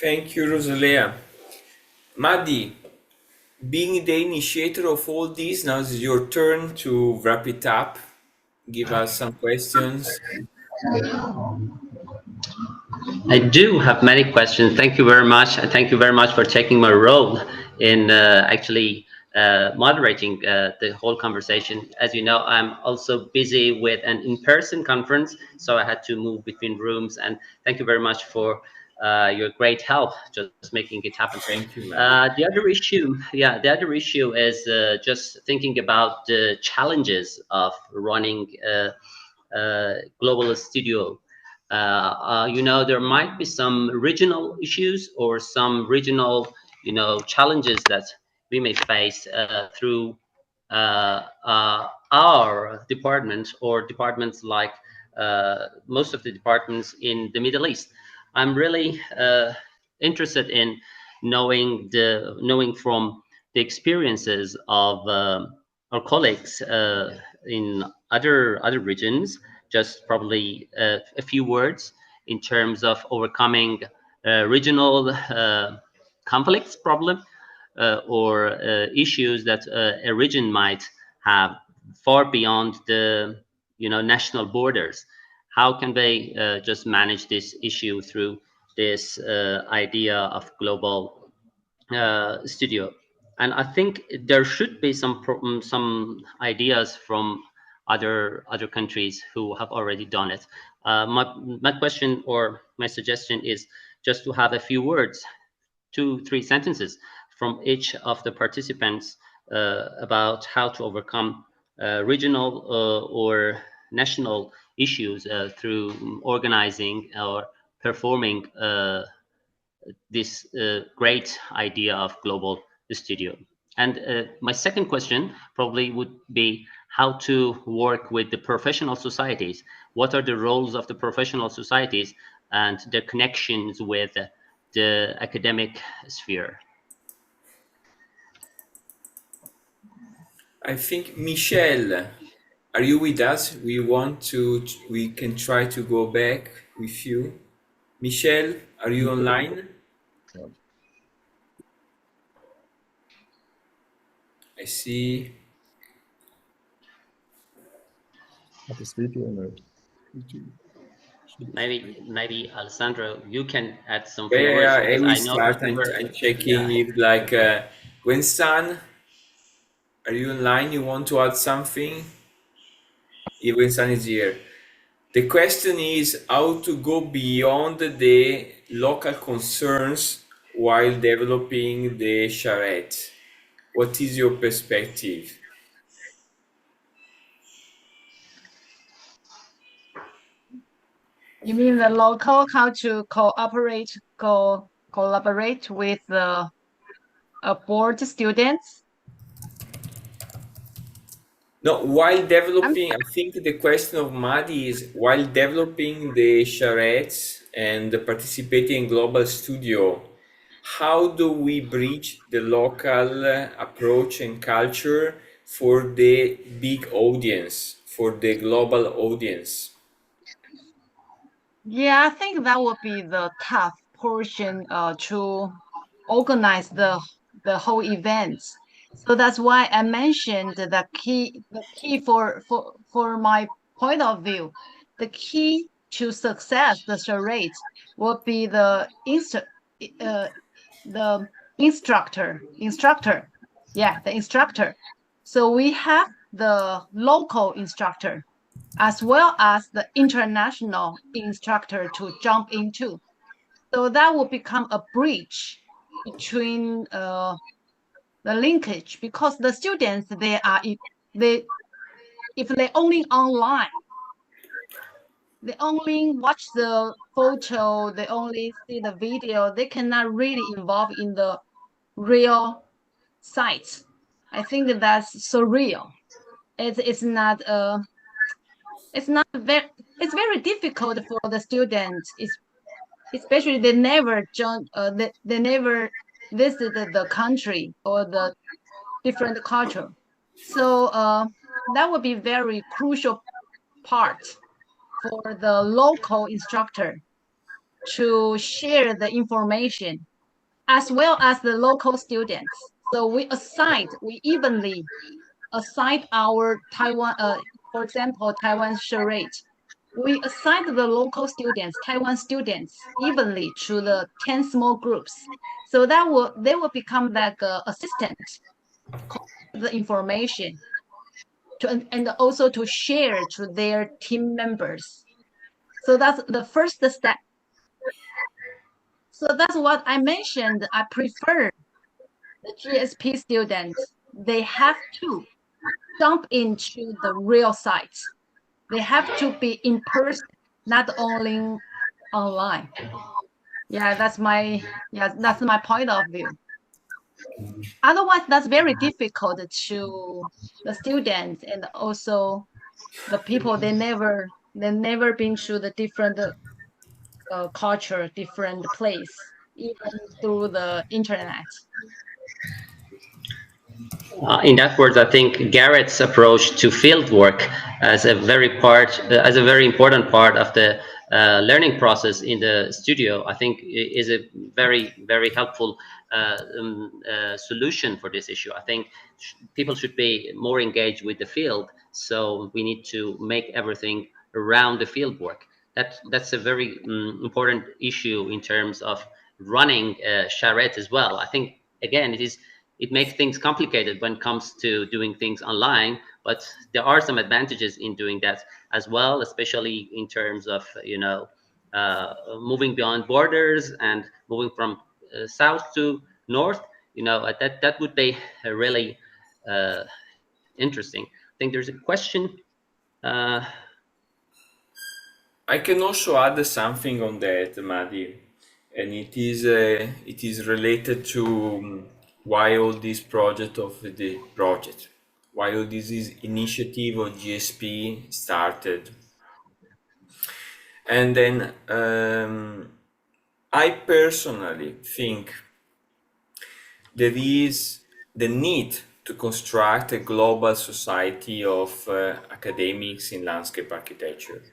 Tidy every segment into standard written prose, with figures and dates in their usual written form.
Thank you, Rosalea. Mahdi, being the initiator of all this, now is your turn to wrap it up. Give us some questions. I do have many questions. Thank you very much. And thank you very much for taking my role in actually moderating the whole conversation. As you know, I'm also busy with an in-person conference, so I had to move between rooms. And thank you very much for your great help just making it happen. Thank you, Mahdi. The other issue is just thinking about the challenges of running global studio. There might be some regional issues or some regional, challenges that we may face through our department or departments like most of the departments in the Middle East. I'm really interested in knowing from the experiences of our colleagues in other regions, just probably a few words in terms of overcoming regional conflicts problem or issues that a region might have far beyond the national borders. How can they just manage this issue through this idea of global studio? And I think there should be some ideas from other countries who have already done it. My question or my suggestion is just to have a few words, 2-3 sentences from each of the participants about how to overcome regional or national issues through organizing or performing this great idea of global studio. And my second question probably would be how to work with the professional societies. What are the roles of the professional societies and their connections with the academic sphere? I think Michelle, are you with us? We can try to go back with you. Michelle, are you online? I see. This video in the Maybe Alessandro, you can add some Yeah, few yeah, words yeah, I because will I know that start. you were. I'm checking Yeah. if Winston, are you online? You want to add something? If Winston is here. The question is how to go beyond the local concerns while developing the charrette. What is your perspective? You mean the local how to collaborate with the board students? No, while I'm developing, I think the question of Mahdi is while developing the charrettes and participating in Global Studio, how do we bridge the local approach and culture for the big audience, for the global audience? Yeah, I think that would be the tough portion to organize the whole events. So that's why I mentioned the key for my point of view, the key to success the charade will be uh, the instructor. Yeah, the instructor. So we have the local instructor as well as the international instructor to jump into. So that will become a bridge between the linkage because the students they if they only online, they only watch the photo, they only see the video, they cannot really involve in the real sites. I think that's surreal. It's not very it's very difficult for the students, especially they never visited the country or the different culture. So that would be very crucial part for the local instructor. to share the information as well as the local students. So we evenly assign our Taiwan, for example, Taiwan charade. We assign the local students, Taiwan students, evenly to the 10 small groups. So they will become like a assistant, the information and also to share to their team members. So that's the first step. So that's what I mentioned. I prefer the GSP students. They have to jump into the real sites. They have to be in person, not only online. That's my point of view. Otherwise, that's very difficult to the students and also the people. They never been to the different culture, different place, even through the internet. In that words, I think Garrett's approach to field work as a very important part of the learning process in the studio, I think is a very helpful solution for this issue. I think people should be more engaged with the field, so we need to make everything around the field work. That's a very important issue in terms of running charrette as well. I think again it makes things complicated when it comes to doing things online, but there are some advantages in doing that as well, especially in terms of moving beyond borders and moving from south to north. That would be really uh, interesting. I think there's a question. uh, I can also add something on that, Mahdi, and it is related to why all this why all this is initiative of GSP started, and then I personally think there is the need to construct a global society of academics in landscape architecture.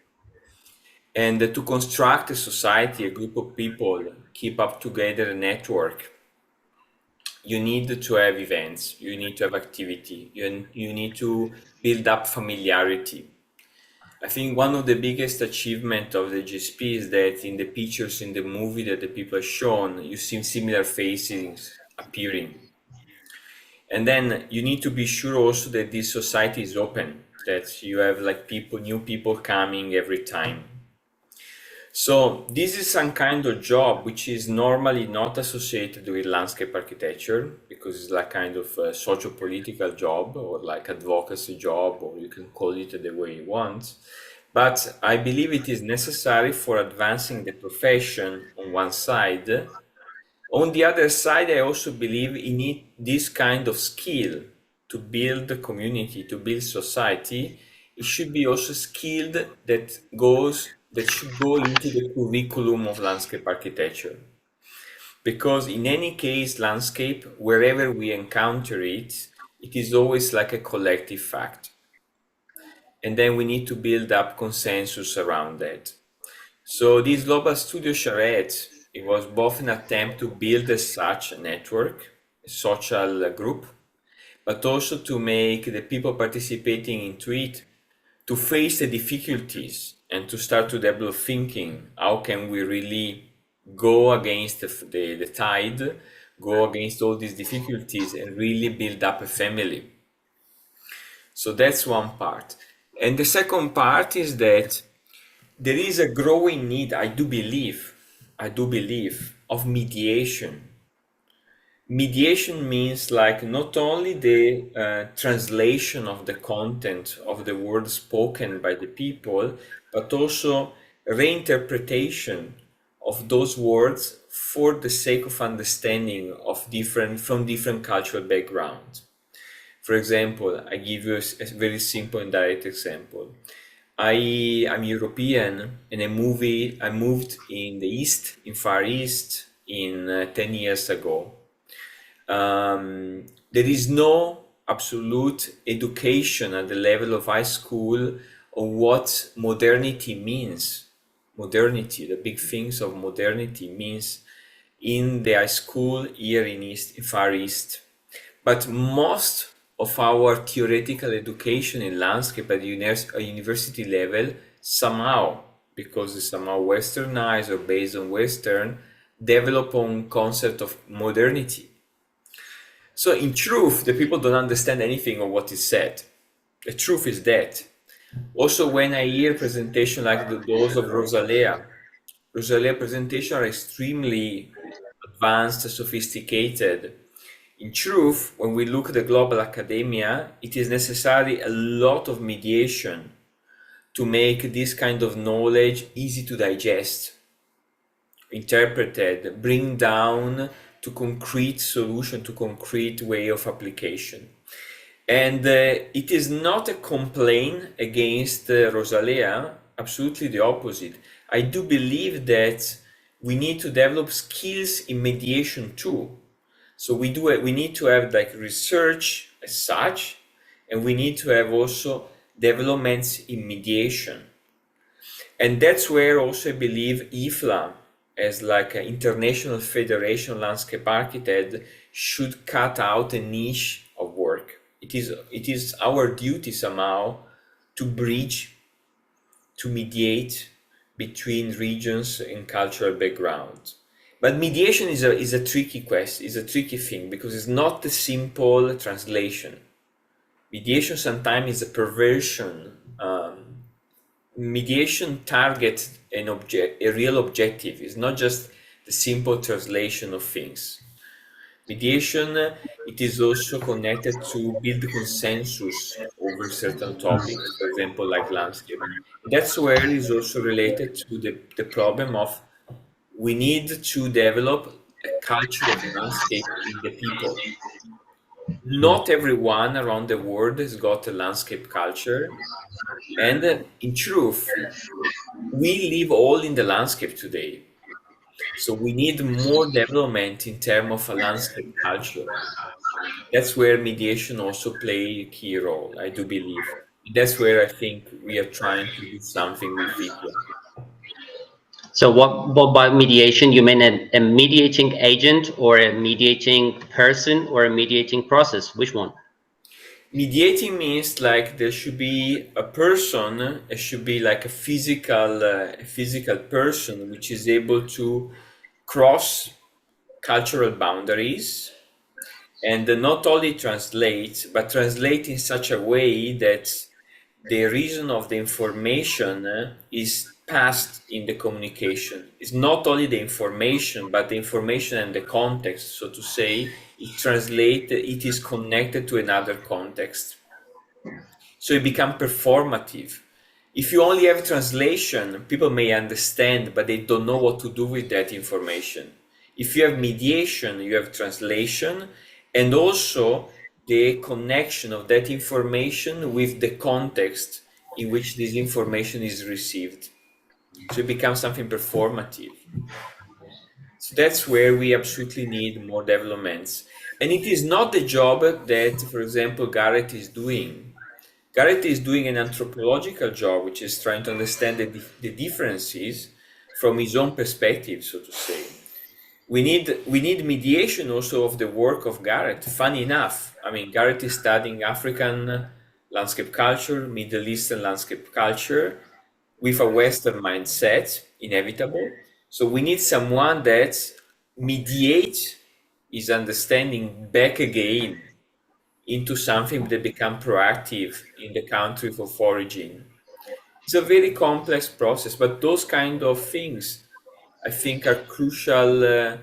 And to construct a society, a group of people, keep up together a network, you need to have events, you need to have activity, you need to build up familiarity. I think one of the biggest achievement of the GSP is that in the pictures in the movie that the people have shown, you see similar faces appearing. And then you need to be sure also that this society is open, that you have like new people coming every time. So this is some kind of job which is normally not associated with landscape architecture because it's like kind of a socio-political job or like advocacy job, or you can call it the way you want. But I believe it is necessary for advancing the profession on one side. On the other side, I also believe you need this kind of skill to build the community, to build society. It should be also skilled that should go into the curriculum of landscape architecture. Because in any case, landscape, wherever we encounter it, it is always like a collective fact. And then we need to build up consensus around that. So this Global Studio Charrette, it was both an attempt to build such a network, a social group, but also to make the people participating into it to face the difficulties and to start to develop thinking. How can we really go against the tide, go against all these difficulties and really build up a family? So that's one part. And the second part is that there is a growing need, I do believe, of mediation. Mediation means like not only the translation of the content of the words spoken by the people, but also reinterpretation of those words for the sake of understanding from different cultural backgrounds. For example, I give you a very simple and direct example. I'm European, and I moved in the East, in Far East, in 10 years ago. There is no absolute education at the level of high school on what modernity means. modernity, the big things of modernity means in the high school here in Far East. But most of our theoretical education in landscape at university level somehow, because it's somehow westernized or based on Western, develop on concept of modernity. So in truth, the people don't understand anything of what is said. The truth is that. Also, when I hear presentation like those of Rosalea presentation are extremely advanced, sophisticated. In truth, when we look at the global academia, it is necessary a lot of mediation to make this kind of knowledge easy to digest, interpreted, bring down to concrete solution, to concrete way of application. And it is not a complaint against Rosalea, absolutely the opposite. I do believe that we need to develop skills in mediation too. So we need to have like research as such, and we need to have also developments in mediation. And that's where also I believe IFLA, as like an international federation landscape architect, should cut out a niche of work. It is our duty somehow to bridge, to mediate between regions and cultural background. But mediation is a tricky quest, is a tricky thing, because it's not a simple translation. Mediation sometimes is a perversion. Mediation targets a real objective. It's not just the simple translation of things. Mediation, it is also connected to build consensus over certain topics, for example, like landscape. That's where it is also related to the problem of we need to develop a culture of landscape in the people. Not everyone around the world has got a landscape culture. And in truth, we live all in the landscape today. So we need more development in terms of a landscape culture. That's where mediation also play a key role, I do believe. That's where I think we are trying to do something with IFLA. So what by mediation, you mean a mediating agent or a mediating person or a mediating process? Which one? Mediating means like there should be a person, it should be like a physical person which is able to cross cultural boundaries and not only translate, but translate in such a way that the reason of the information is passed in the communication. It's not only the information, but the information and the context. So to say, it is connected to another context. So it becomes performative. If you only have translation, people may understand, but they don't know what to do with that information. If you have mediation, you have translation, and also the connection of that information with the context in which this information is received. So it becomes something performative. So that's where we absolutely need more developments. And it is not the job that, for example, Garrett is doing. Garrett is doing an anthropological job, which is trying to understand the differences from his own perspective, so to say. We need mediation also of the work of Garrett. Funny enough, I mean, Garrett is studying African landscape culture, Middle Eastern landscape culture, with a Western mindset, inevitable. So we need someone that mediates his understanding back again into something that become proactive in the country of origin. It's a very complex process, but those kind of things, I think, are crucial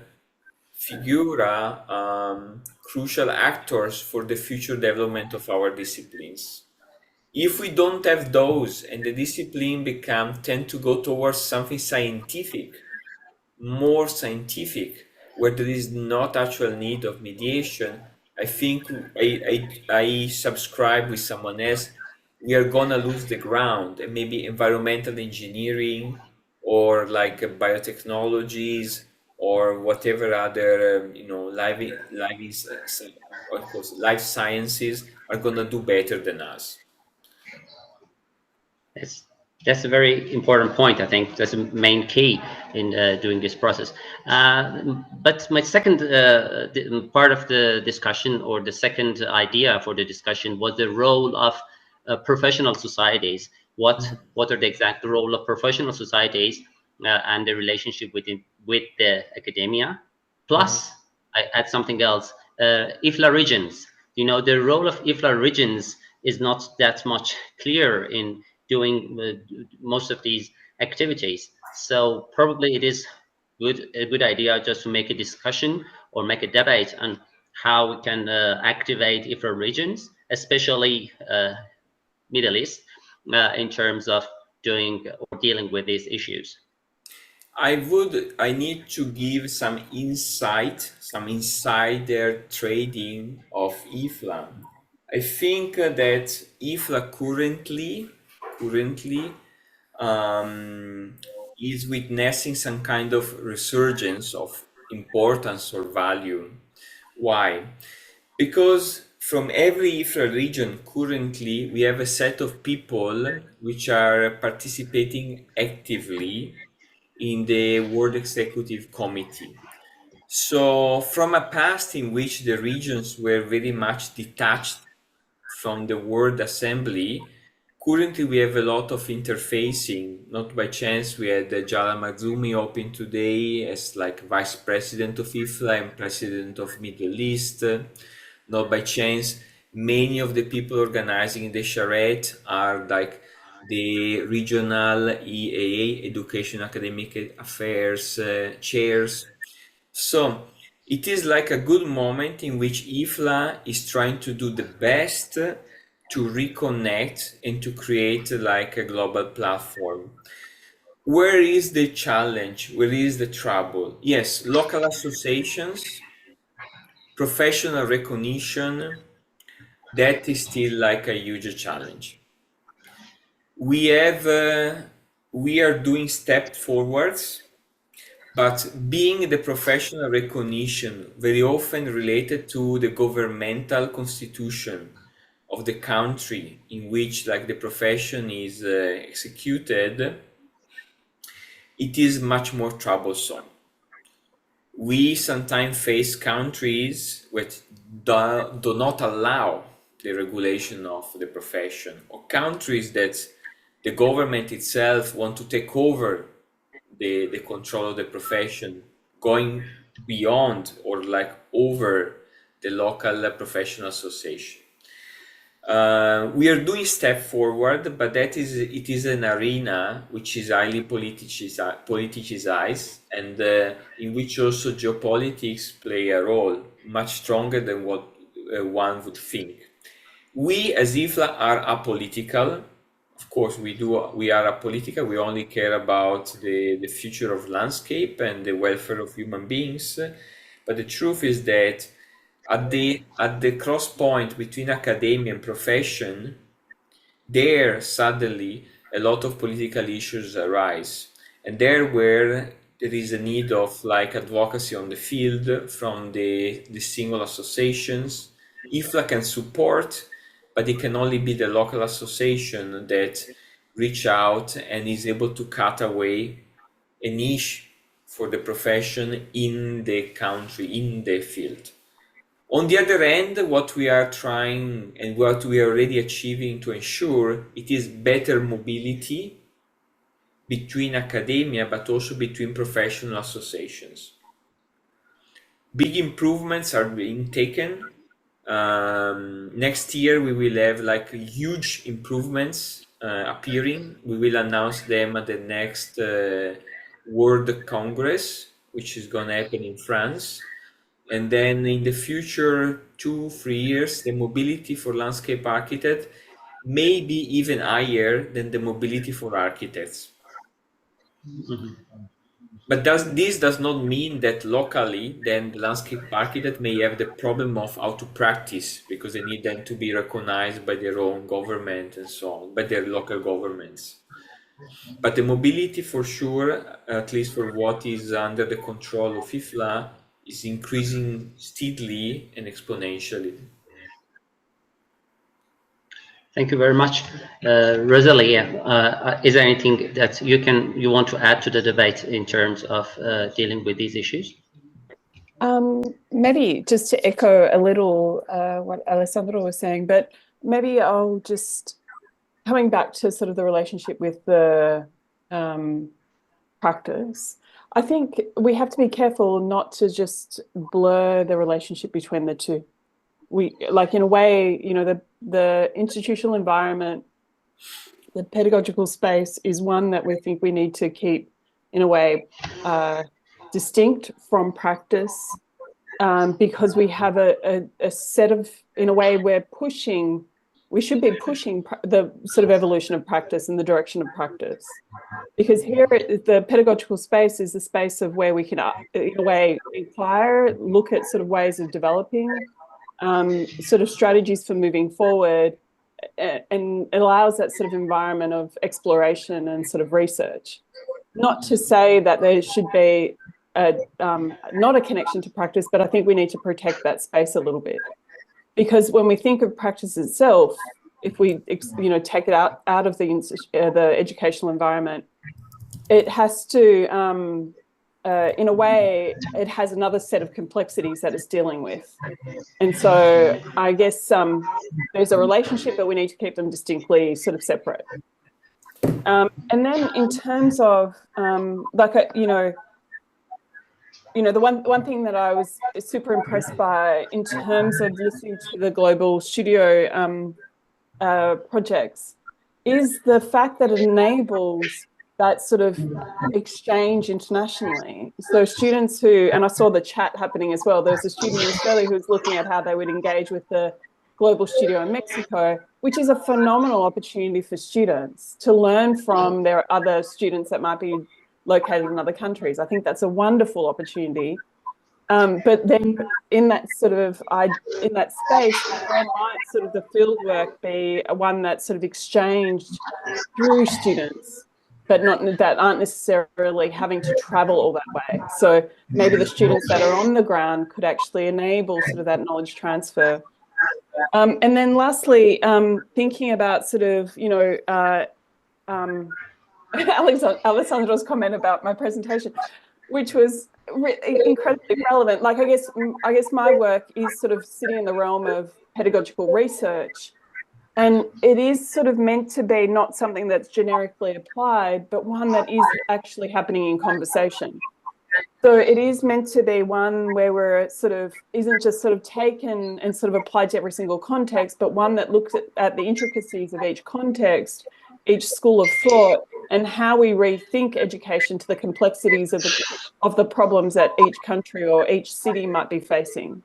crucial actors for the future development of our disciplines. If we don't have those and the discipline tend to go towards something scientific, more scientific, where there is not actual need of mediation, I think I subscribe with someone else. We are gonna lose the ground, and maybe environmental engineering or like biotechnologies or whatever other of course, life sciences are gonna do better than us. Yes. That's a very important point. I think that's a main key in doing this process. But my second part of the discussion, or the second idea for the discussion, was the role of professional societies. What are the exact role of professional societies and the relationship with the academia? Plus, I add something else. IFLA regions. The role of IFLA regions is not that much clear in doing most of these activities. So probably it is a good idea just to make a discussion or make a debate on how we can activate IFRA regions, especially Middle East, in terms of doing or dealing with these issues. I need to give some insight, some insider trading of IFLA. I think that IFLA currently is witnessing some kind of resurgence of importance or value. Why? Because from every IFRA region currently we have a set of people which are participating actively in the World Executive Committee. So, from a past in which the regions were very much detached from the World Assembly, currently we have a lot of interfacing. Not by chance, we had Jala Mazumi open today as like Vice President of IFLA and President of Middle East. Not by chance, many of the people organizing the charrette are like the regional EAA, Education Academic Affairs chairs. So it is like a good moment in which IFLA is trying to do the best to reconnect and to create like a global platform. Where is the challenge? Where is the trouble? Yes, local associations, professional recognition, that is still like a huge challenge. We have, we are doing step forwards, but being the professional recognition very often related to the governmental constitution of the country in which like the profession is executed, it is much more troublesome. We sometimes face countries which do not allow the regulation of the profession, or countries that the government itself want to take over the control of the profession, going beyond or like over the local professional association. We are doing step forward, but it is an arena which is highly politicized, and in which also geopolitics play a role much stronger than what one would think. We as IFLA are apolitical. Of course, we are apolitical. We only care about the future of landscape and the welfare of human beings. But the truth is that at the cross point between academia and profession, there suddenly a lot of political issues arise, and there where there is a need of like advocacy on the field from the single associations. IFLA can support, but it can only be the local association that reach out and is able to cut away a niche for the profession in the country, in the field. On the other hand, what we are trying and what we are already achieving to ensure it is better mobility between academia, but also between professional associations. Big improvements are being taken. Next year, we will have like huge improvements appearing. We will announce them at the next World Congress, which is going to happen in France. And then in the future, 2, 3 years, the mobility for landscape architect may be even higher than the mobility for architects. But this does not mean that locally, then the landscape architect may have the problem of how to practice, because they need them to be recognized by their own government and so on, by their local governments. But the mobility for sure, at least for what is under the control of IFLA, is increasing steadily and exponentially. Thank you very much, Rosalie. Is there anything that you want to add to the debate in terms of dealing with these issues? Maybe just to echo a little what Alessandro was saying, but maybe I'll just coming back to sort of the relationship with the practice. I think we have to be careful not to just blur the relationship between the two. We, like, in a way, you know, the institutional environment, the pedagogical space is one that we think we need to keep in a way distinct from practice, because we have a set of, in a way, we should be pushing the sort of evolution of practice in the direction of practice. Because here, the pedagogical space is the space of where we can, in a way, inquire, look at sort of ways of developing sort of strategies for moving forward, and it allows that sort of environment of exploration and sort of research. Not to say that there should be not a connection to practice, but I think we need to protect that space a little bit. Because when we think of practice itself, if we take it out of the educational environment, it has to, in a way, it has another set of complexities that it's dealing with. And so I guess there's a relationship, but we need to keep them distinctly sort of separate. And then in terms of the one thing that I was super impressed by in terms of listening to the global studio projects is the fact that it enables that sort of exchange internationally. So students who, and I saw the chat happening as well, there was a student in Australia who was looking at how they would engage with the global studio in Mexico, which is a phenomenal opportunity for students to learn from their other students that might be located in other countries. I think that's a wonderful opportunity. But then in that sort of, in that space, where might sort of the fieldwork be one that's sort of exchanged through students, but that aren't necessarily having to travel all that way. So maybe the students that are on the ground could actually enable sort of that knowledge transfer. And then lastly, thinking about sort of, Alessandro's comment about my presentation, which was incredibly relevant. Like, I guess my work is sort of sitting in the realm of pedagogical research, and it is sort of meant to be not something that's generically applied, but one that is actually happening in conversation. So it is meant to be one where we're sort of isn't just sort of taken and sort of applied to every single context, but one that looks at the intricacies of each context, each school of thought, and how we rethink education to the complexities of the problems that each country or each city might be facing.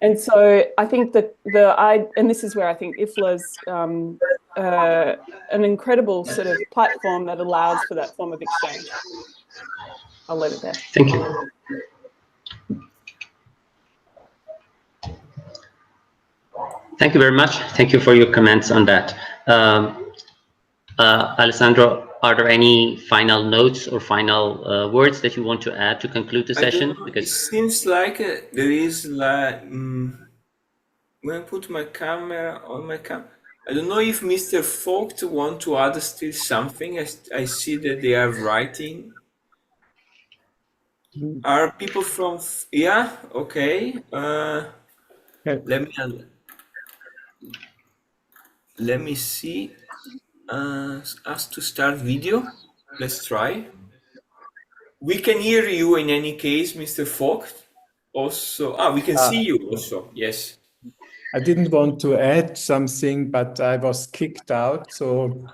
And so I think and this is where I think IFLA's an incredible sort of platform that allows for that form of exchange. I'll leave it there. Thank you. Thank you very much. Thank you for your comments on that. Alessandro, are there any final notes or final words that you want to add to conclude the session? Because it seems like there is like when I put my camera on my I don't know if Mr. Vogt want to add still something. I see that they are writing. Are people from? Yeah. Okay. Let me see. Ask to start video. Let's try. We can hear you in any case, Mr. Vogt. Also, we can see you also. Yes. I didn't want to add something, but I was kicked out. So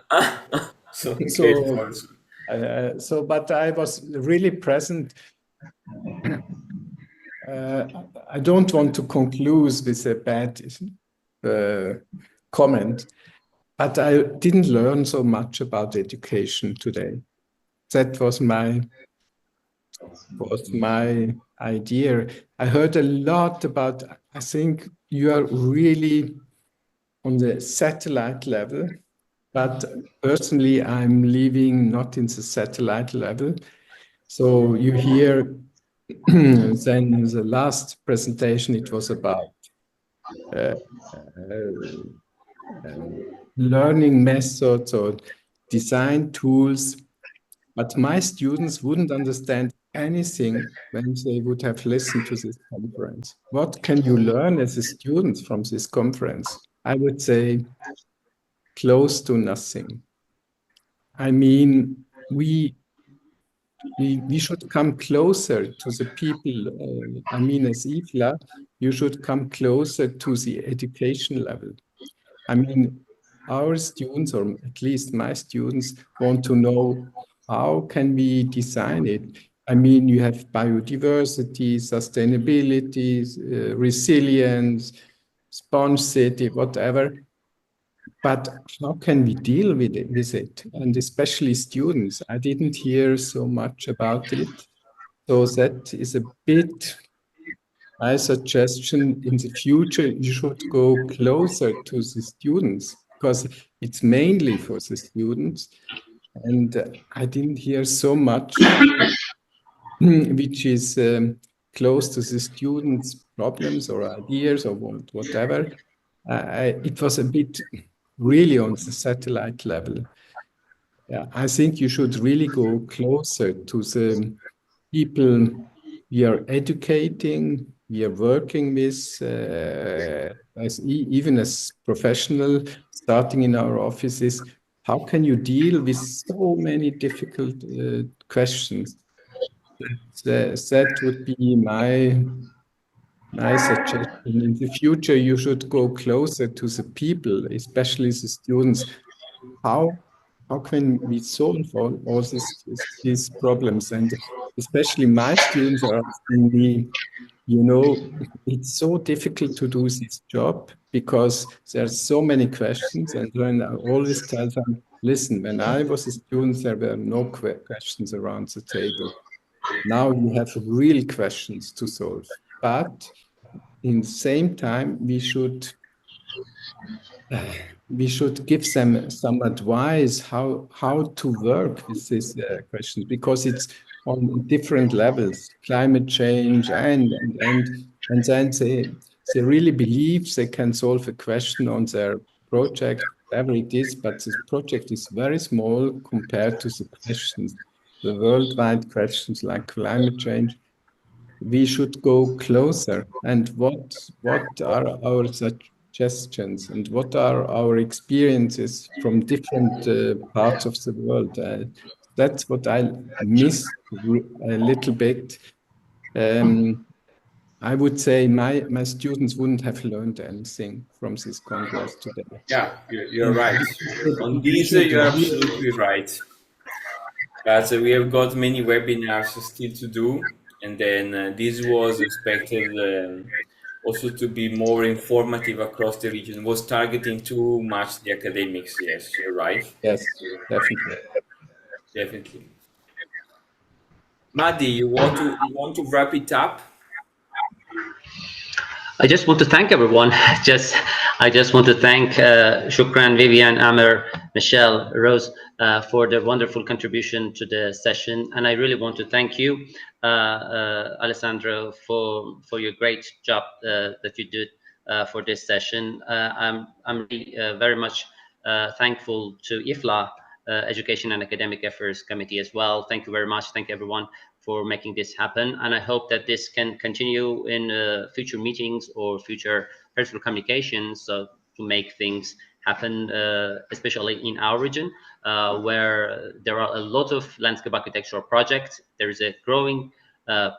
but I was really present. I don't want to conclude with a bad comment, but I didn't learn so much about education today. That was my idea. I heard a lot about, I think you are really on the satellite level, but personally, I'm living not in the satellite level. So you hear then the last presentation, it was about learning methods or design tools, but my students wouldn't understand anything when they would have listened to this conference. What can you learn as a student from this conference? I would say close to nothing. I mean, we should come closer to the people. I mean, as IFLA, you should come closer to the education level. I mean, our students, or at least my students, want to know how can we design it. I mean, you have biodiversity, sustainability, resilience, sponge city, whatever. But how can we deal with it? And especially students. I didn't hear so much about it. So that is a bit my suggestion. In the future, you should go closer to the students because it's mainly for the students. And I didn't hear so much which is close to the students' problems or ideas or whatever. It was a bit really on the satellite level. Yeah, I think you should really go closer to the people we are educating, we are working with, even as professional, starting in our offices. How can you deal with so many difficult questions? That would be my suggestion. In the future, you should go closer to the people, especially the students. How how can we solve all these problems? And especially my students are asking me, it's so difficult to do this job because there's so many questions. And when I always tell them, listen, when I was a student, there were no questions around the table. Now you have real questions to solve. But in the same time, we should give them some advice how to work with these questions because it's on different levels, climate change and then they really believe they can solve a question on their project, whatever it is, but this project is very small compared to the questions, the worldwide questions like climate change. We should go closer. And what are our suggestions and what are our experiences from different parts of the world? That's what I miss a little bit. I would say my students wouldn't have learned anything from this congress today. Yeah, you're And right. On we this, should you're really absolutely right. But we have got many webinars still to do, and then this was expected also to be more informative across the region. Was targeting too much the academics. Yes, you're right. yes, definitely. Definitely. Mahdi, you want to wrap it up? I just want to thank everyone. I just want to thank Shukran, Vivian, Amer, Michelle, Rose for their wonderful contribution to the session, and I really want to thank you, Alessandro, for your great job that you did for this session. I'm really, very much thankful to IFLA, Education and Academic Affairs Committee as well. Thank you very much. Thank everyone for making this happen. And I hope that this can continue in future meetings or future personal communications to make things happen, especially in our region, where there are a lot of landscape architectural projects. There is a growing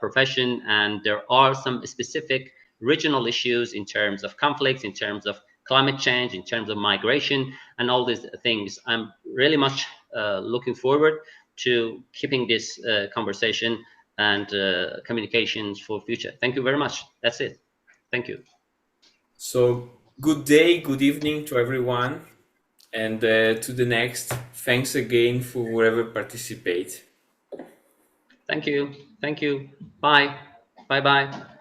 profession, and there are some specific regional issues in terms of conflicts, in terms of climate change, in terms of migration, and all these things. I'm really much looking forward to keeping this conversation and communications for future. Thank you very much. That's it. Thank you. So good day, good evening to everyone, and to the next. Thanks again for whoever participate. Thank you. Thank you. Bye. Bye bye.